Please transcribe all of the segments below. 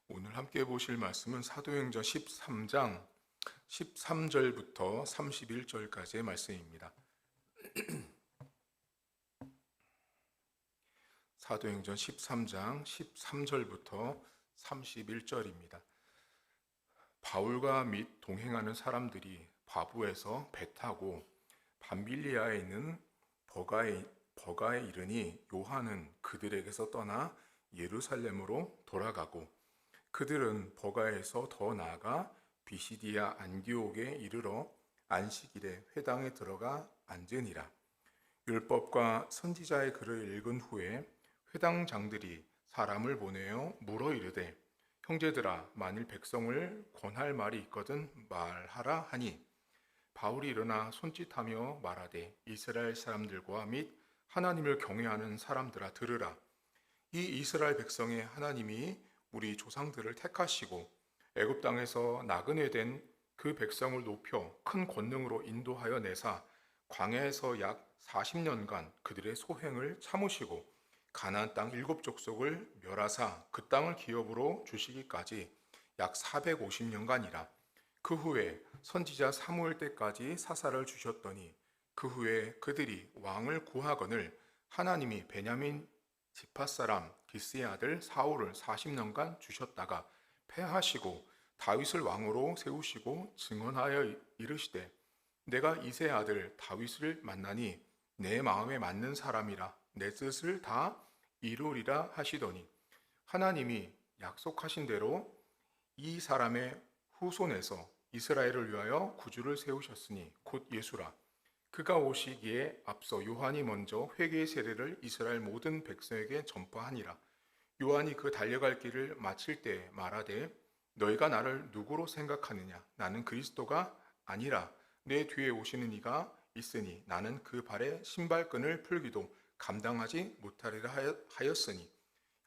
오늘 함께 보실 말씀은 사도행전 13장 13절부터 31절까지의 말씀입니다. 사도행전 13장 13절부터 31절입니다. 바울과 및 동행하는 사람들이 바부에서 배 타고 밤빌리아에 있는 버가에 이르니 요한은 그들에게서 떠나 예루살렘으로 돌아가고 그들은 버가에서 더 나아가 비시디아 안디옥에 이르러 안식일에 회당에 들어가 앉으니라. 율법과 선지자의 글을 읽은 후에 회당장들이 사람을 보내어 물어 이르되 형제들아 만일 백성을 권할 말이 있거든 말하라 하니 바울이 일어나 손짓하며 말하되 이스라엘 사람들과 및 하나님을 경외하는 사람들아 들으라. 이 이스라엘 백성의 하나님이 우리 조상들을 택하시고 애굽 땅에서 나그네 된 그 백성을 높여 큰 권능으로 인도하여 내사 광야에서 약 40년간 그들의 소행을 참으시고 가나안 땅 7족속을 멸하사 그 땅을 기업으로 주시기까지 약 450년간이라. 그 후에 선지자 사무엘 때까지 사사를 주셨더니 그 후에 그들이 왕을 구하거늘 하나님이 베냐민 지파 사람 기스의 아들 사울을 40년간 주셨다가 패하시고 다윗을 왕으로 세우시고 증언하여 이르시되 내가 이새의 아들 다윗을 만나니 내 마음에 맞는 사람이라 내 뜻을 다 이루리라 하시더니 하나님이 약속하신 대로 이 사람의 후손에서 이스라엘을 위하여 구주를 세우셨으니 곧 예수라. 그가 오시기에 앞서 요한이 먼저 회개의 세례를 이스라엘 모든 백성에게 전파하니라. 요한이 그 달려갈 길을 마칠 때 말하되 너희가 나를 누구로 생각하느냐? 나는 그리스도가 아니라 내 뒤에 오시는 이가 있으니 나는 그 발에 신발끈을 풀기도 감당하지 못하리라 하였으니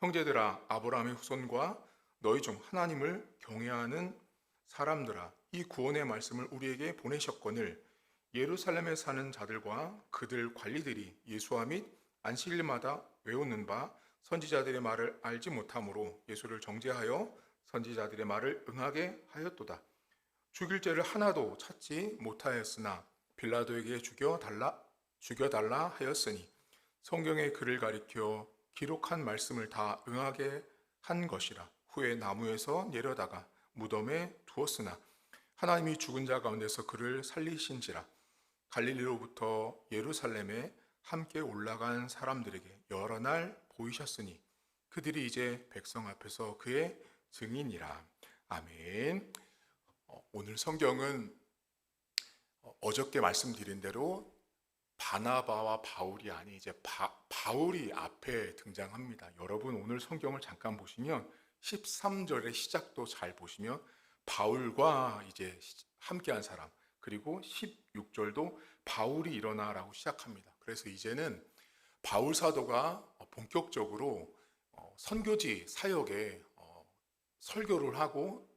형제들아 아브라함의 후손과 너희 중 하나님을 경외하는 사람들아 이 구원의 말씀을 우리에게 보내셨거늘 예루살렘에 사는 자들과 그들 관리들이 예수와 및 안식일마다 외우는 바 선지자들의 말을 알지 못하므로 예수를 정죄하여 선지자들의 말을 응하게 하였도다. 죽일 죄를 하나도 찾지 못하였으나 빌라도에게 죽여달라 하였으니 성경의 글을 가리켜 기록한 말씀을 다 응하게 한 것이라. 후에 나무에서 내려다가 무덤에 두었으나 하나님이 죽은 자 가운데서 그를 살리신지라. 갈릴리로부터 예루살렘에 함께 올라간 사람들에게 여러 날 보이셨으니 그들이 이제 백성 앞에서 그의 증인이라. 아멘. 오늘 성경은 어저께 말씀드린 대로 바나바와 바울이 아닌 이제 바울이 앞에 등장합니다. 여러분 오늘 성경을 잠깐 보시면 13절의 시작도 잘 보시면 바울과 이제 함께한 사람, 그리고 16절도 바울이 일어나라고 시작합니다. 그래서 이제는 바울 사도가 본격적으로 선교지 사역에 설교를 하고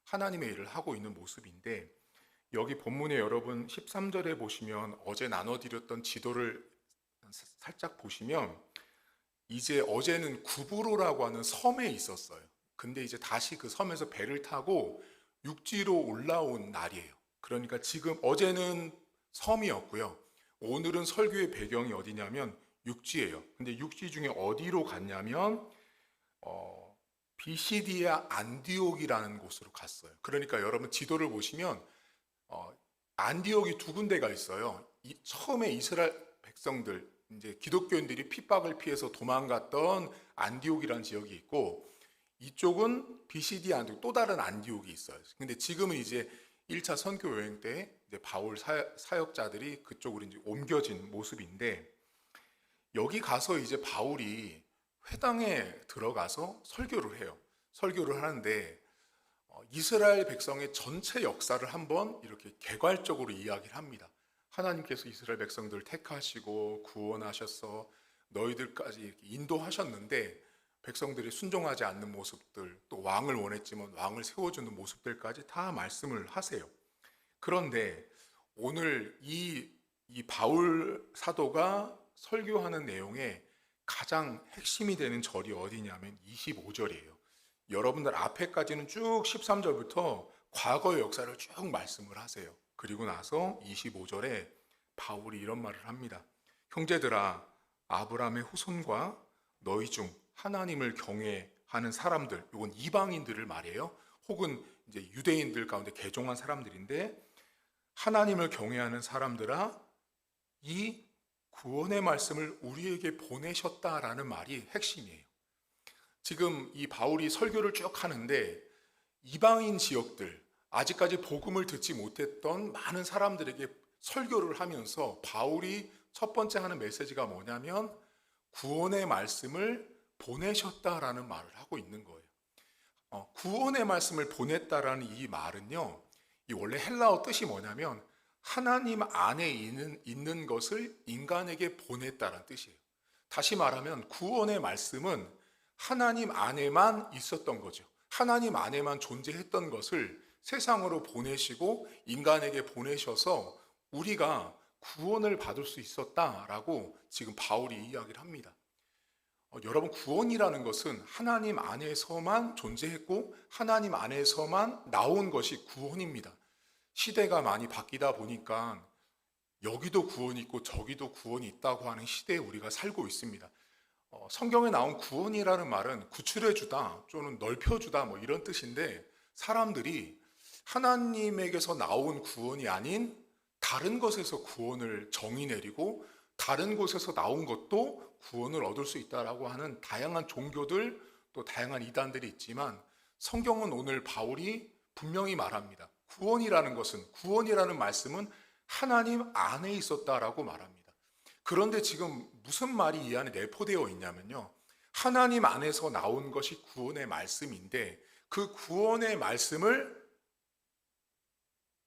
하나님의 일을 하고 있는 모습인데, 여기 본문에 여러분 13절에 보시면 어제 나눠드렸던 지도를 살짝 보시면 이제 어제는 구브로라고 하는 섬에 있었어요. 근데 이제 다시 그 섬에서 배를 타고 육지로 올라온 날이에요. 그러니까 지금 어제는 섬이었고요. 오늘은 설교의 배경이 어디냐면 육지예요. 근데 육지 중에 어디로 갔냐면 비시디아 안디옥이라는 곳으로 갔어요. 그러니까 여러분 지도를 보시면 안디옥이 두 군데가 있어요. 처음에 이스라엘 백성들, 이제 기독교인들이 핍박을 피해서 도망갔던 안디옥이라는 지역이 있고, 이쪽은 비시디아 안디옥, 또 다른 안디옥이 있어요. 근데 지금은 이제 1차 선교 여행 때 이제 바울 사역자들이 그쪽으로 이제 옮겨진 모습인데, 여기 가서 이제 바울이 회당에 들어가서 설교를 해요. 설교를 하는데 이스라엘 백성의 전체 역사를 한번 이렇게 개괄적으로 이야기를 합니다. 하나님께서 이스라엘 백성들을 택하시고 구원하셔서 너희들까지 이렇게 인도하셨는데 백성들이 순종하지 않는 모습들, 또 왕을 원했지만 왕을 세워주는 모습들까지 다 말씀을 하세요. 그런데 오늘 이 바울 사도가 설교하는 내용에 가장 핵심이 되는 절이 어디냐면 25절이에요. 여러분들 앞에까지는 쭉 13절부터 과거의 역사를 쭉 말씀을 하세요. 그리고 나서 25절에 바울이 이런 말을 합니다. 형제들아, 아브라함의 후손과 너희 중 하나님을 경외하는 사람들, 이건 이방인들을 말해요. 혹은 이제 유대인들 가운데 개종한 사람들인데, 하나님을 경외하는 사람들아, 이 구원의 말씀을 우리에게 보내셨다라는 말이 핵심이에요. 지금 이 바울이 설교를 쭉 하는데 이방인 지역들, 아직까지 복음을 듣지 못했던 많은 사람들에게 설교를 하면서 바울이 첫 번째 하는 메시지가 뭐냐면 구원의 말씀을 보내셨다라는 말을 하고 있는 거예요. 구원의 말씀을 보냈다라는 이 말은요, 이 원래 헬라어 뜻이 뭐냐면 하나님 안에 있는 것을 인간에게 보냈다라는 뜻이에요. 다시 말하면 구원의 말씀은 하나님 안에만 있었던 거죠. 하나님 안에만 존재했던 것을 세상으로 보내시고 인간에게 보내셔서 우리가 구원을 받을 수 있었다라고 지금 바울이 이야기를 합니다. 여러분, 구원이라는 것은 하나님 안에서만 존재했고 하나님 안에서만 나온 것이 구원입니다. 시대가 많이 바뀌다 보니까 여기도 구원이 있고 저기도 구원이 있다고 하는 시대에 우리가 살고 있습니다. 성경에 나온 구원이라는 말은 구출해주다 또는 넓혀주다 뭐 이런 뜻인데, 사람들이 하나님에게서 나온 구원이 아닌 다른 것에서 구원을 정의 내리고 다른 곳에서 나온 것도 구원을 얻을 수 있다라고 하는 다양한 종교들, 또 다양한 이단들이 있지만, 성경은 오늘 바울이 분명히 말합니다. 구원이라는 말씀은 하나님 안에 있었다라고 말합니다. 그런데 지금 무슨 말이 이 안에 내포되어 있냐면요, 하나님 안에서 나온 것이 구원의 말씀인데 그 구원의 말씀을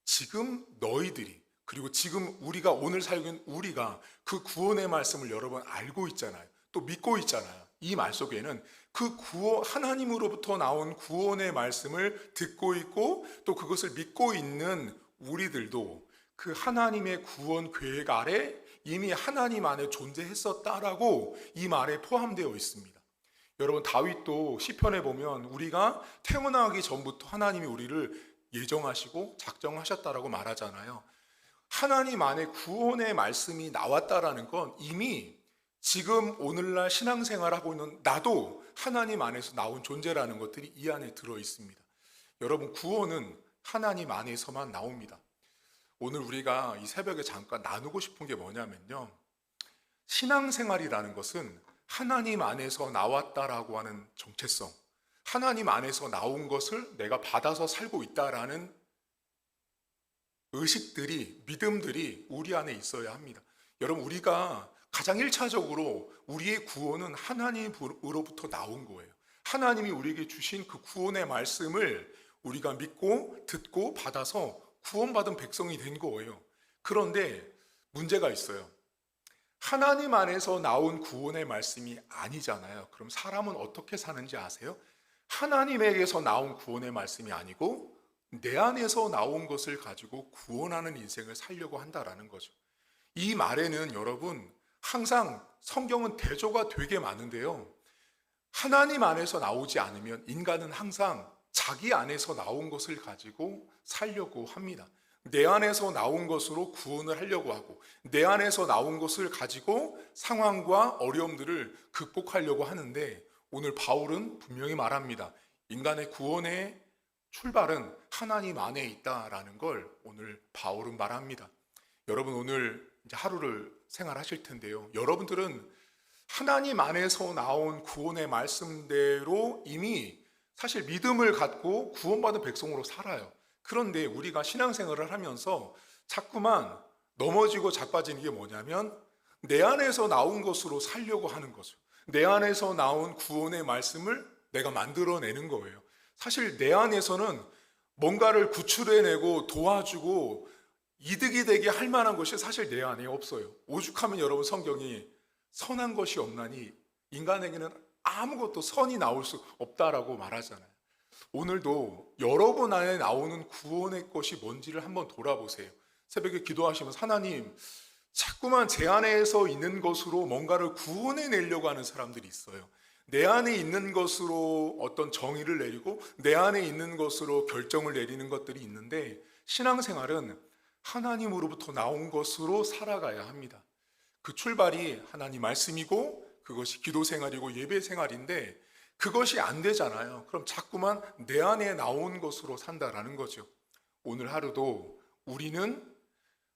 지금 너희들이, 그리고 지금 우리가 오늘 살고 있는 우리가 그 구원의 말씀을 여러분 알고 있잖아요. 또 믿고 있잖아요. 이 말 속에는 그 하나님으로부터 나온 구원의 말씀을 듣고 있고 또 그것을 믿고 있는 우리들도 그 하나님의 구원 계획 아래 이미 하나님 안에 존재했었다라고 이 말에 포함되어 있습니다. 여러분, 다윗도 시편에 보면 우리가 태어나기 전부터 하나님이 우리를 예정하시고 작정하셨다라고 말하잖아요. 하나님 안에 구원의 말씀이 나왔다라는 건 이미 지금 오늘날 신앙생활하고 있는 나도 하나님 안에서 나온 존재라는 것들이 이 안에 들어 있습니다. 여러분, 구원은 하나님 안에서만 나옵니다. 오늘 우리가 이 새벽에 잠깐 나누고 싶은 게 뭐냐면요, 신앙생활이라는 것은 하나님 안에서 나왔다라고 하는 정체성, 하나님 안에서 나온 것을 내가 받아서 살고 있다라는 의식들이, 믿음들이 우리 안에 있어야 합니다. 여러분, 우리가 가장 1차적으로 우리의 구원은 하나님으로부터 나온 거예요. 하나님이 우리에게 주신 그 구원의 말씀을 우리가 믿고 듣고 받아서 구원받은 백성이 된 거예요. 그런데 문제가 있어요. 하나님 안에서 나온 구원의 말씀이 아니잖아요. 그럼 사람은 어떻게 사는지 아세요? 하나님에게서 나온 구원의 말씀이 아니고 내 안에서 나온 것을 가지고 구원하는 인생을 살려고 한다라는 거죠. 이 말에는 여러분, 항상 성경은 대조가 되게 많은데요, 하나님 안에서 나오지 않으면 인간은 항상 자기 안에서 나온 것을 가지고 살려고 합니다. 내 안에서 나온 것으로 구원을 하려고 하고 내 안에서 나온 것을 가지고 상황과 어려움들을 극복하려고 하는데, 오늘 바울은 분명히 말합니다. 인간의 구원의 출발은 하나님 안에 있다라는 걸 오늘 바울은 말합니다. 여러분, 오늘 이제 하루를 생활하실 텐데요, 여러분들은 하나님 안에서 나온 구원의 말씀대로 이미 사실 믿음을 갖고 구원받은 백성으로 살아요. 그런데 우리가 신앙생활을 하면서 자꾸만 넘어지고 자빠지는 게 뭐냐면 내 안에서 나온 것으로 살려고 하는 거죠. 내 안에서 나온 구원의 말씀을 내가 만들어내는 거예요. 사실 내 안에서는 뭔가를 구출해내고 도와주고 이득이 되게 할 만한 것이 사실 내 안에 없어요. 오죽하면 여러분, 성경이 선한 것이 없나니 인간에게는 아무것도 선이 나올 수 없다라고 말하잖아요. 오늘도 여러분 안에 나오는 구원의 것이 뭔지를 한번 돌아보세요. 새벽에 기도하시면서 하나님, 자꾸만 제 안에서 있는 것으로 뭔가를 구원해내려고 하는 사람들이 있어요. 내 안에 있는 것으로 어떤 정의를 내리고 내 안에 있는 것으로 결정을 내리는 것들이 있는데, 신앙생활은 하나님으로부터 나온 것으로 살아가야 합니다. 그 출발이 하나님 말씀이고 그것이 기도 생활이고 예배 생활인데, 그것이 안 되잖아요. 그럼 자꾸만 내 안에 나온 것으로 산다라는 거죠. 오늘 하루도 우리는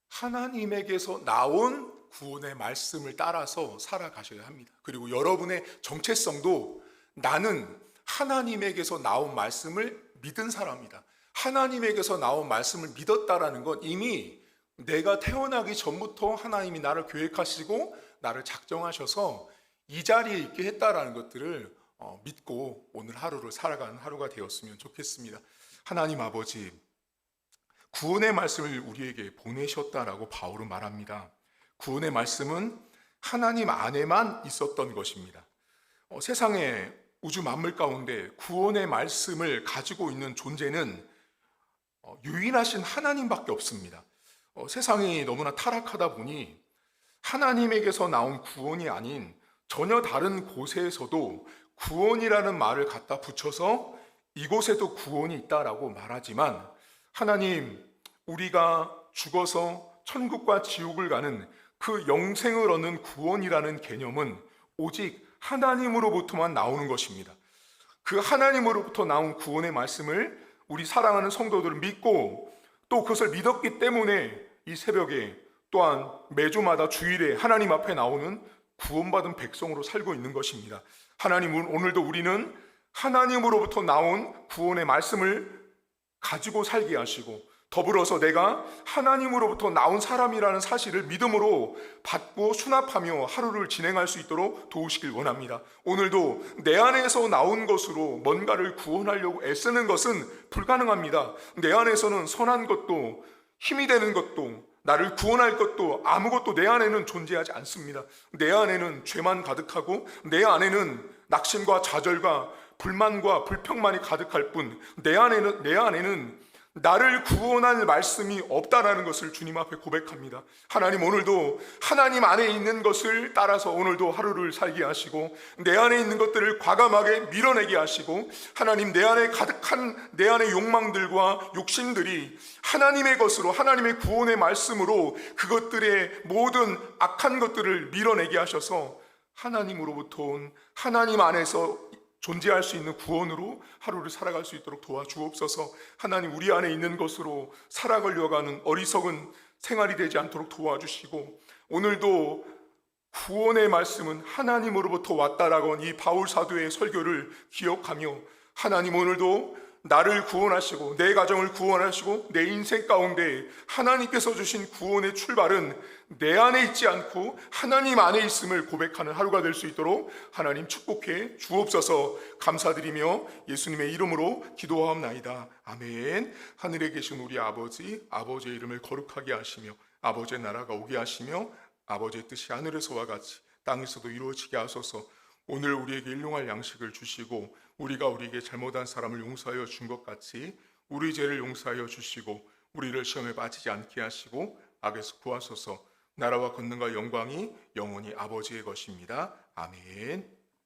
하나님에게서 나온 구원의 말씀을 따라서 살아가셔야 합니다. 그리고 여러분의 정체성도 나는 하나님에게서 나온 말씀을 믿은 사람이다, 하나님에게서 나온 말씀을 믿었다라는 건 이미 내가 태어나기 전부터 하나님이 나를 계획하시고 나를 작정하셔서 이 자리에 있게 했다라는 것들을 믿고 오늘 하루를 살아가는 하루가 되었으면 좋겠습니다. 하나님 아버지, 구원의 말씀을 우리에게 보내셨다라고 바울은 말합니다. 구원의 말씀은 하나님 안에만 있었던 것입니다. 세상의 우주 만물 가운데 구원의 말씀을 가지고 있는 존재는 유일하신 하나님밖에 없습니다. 세상이 너무나 타락하다 보니 하나님에게서 나온 구원이 아닌 전혀 다른 곳에서도 구원이라는 말을 갖다 붙여서 이곳에도 구원이 있다라고 말하지만, 하나님, 우리가 죽어서 천국과 지옥을 가는 그 영생을 얻는 구원이라는 개념은 오직 하나님으로부터만 나오는 것입니다. 그 하나님으로부터 나온 구원의 말씀을 우리 사랑하는 성도들은 믿고, 또 그것을 믿었기 때문에 이 새벽에 또한 매주마다 주일에 하나님 앞에 나오는 구원받은 백성으로 살고 있는 것입니다. 하나님은 오늘도 우리는 하나님으로부터 나온 구원의 말씀을 가지고 살게 하시고, 더불어서 내가 하나님으로부터 나온 사람이라는 사실을 믿음으로 받고 수납하며 하루를 진행할 수 있도록 도우시길 원합니다. 오늘도 내 안에서 나온 것으로 뭔가를 구원하려고 애쓰는 것은 불가능합니다. 내 안에서는 선한 것도 힘이 되는 것도 나를 구원할 것도 아무것도 내 안에는 존재하지 않습니다. 내 안에는 죄만 가득하고 내 안에는 낙심과 좌절과 불만과 불평만이 가득할 뿐, 내 안에는 나를 구원할 말씀이 없다라는 것을 주님 앞에 고백합니다. 하나님, 오늘도 하나님 안에 있는 것을 따라서 오늘도 하루를 살게 하시고, 내 안에 있는 것들을 과감하게 밀어내게 하시고, 하나님, 내 안에 가득한 내 안의 욕망들과 욕심들이 하나님의 것으로, 하나님의 구원의 말씀으로 그것들의 모든 악한 것들을 밀어내게 하셔서 하나님으로부터 온, 하나님 안에서 존재할 수 있는 구원으로 하루를 살아갈 수 있도록 도와주옵소서. 하나님, 우리 안에 있는 것으로 살아가려고 하는 어리석은 생활이 되지 않도록 도와주시고, 오늘도 구원의 말씀은 하나님으로부터 왔다라고 한 이 바울 사도의 설교를 기억하며, 하나님, 오늘도 나를 구원하시고 내 가정을 구원하시고 내 인생 가운데 하나님께서 주신 구원의 출발은 내 안에 있지 않고 하나님 안에 있음을 고백하는 하루가 될 수 있도록 하나님 축복해 주옵소서. 감사드리며 예수님의 이름으로 기도하옵나이다. 아멘. 하늘에 계신 우리 아버지, 아버지의 이름을 거룩하게 하시며 아버지의 나라가 오게 하시며 아버지의 뜻이 하늘에서와 같이 땅에서도 이루어지게 하소서. 오늘 우리에게 일용할 양식을 주시고 우리가 우리에게 잘못한 사람을 용서하여 준 것 같이 우리 죄를 용서하여 주시고 우리를 시험에 빠지지 않게 하시고 악에서 구하소서. 나라와 권능과 영광이 영원히 아버지의 것입니다. 아멘.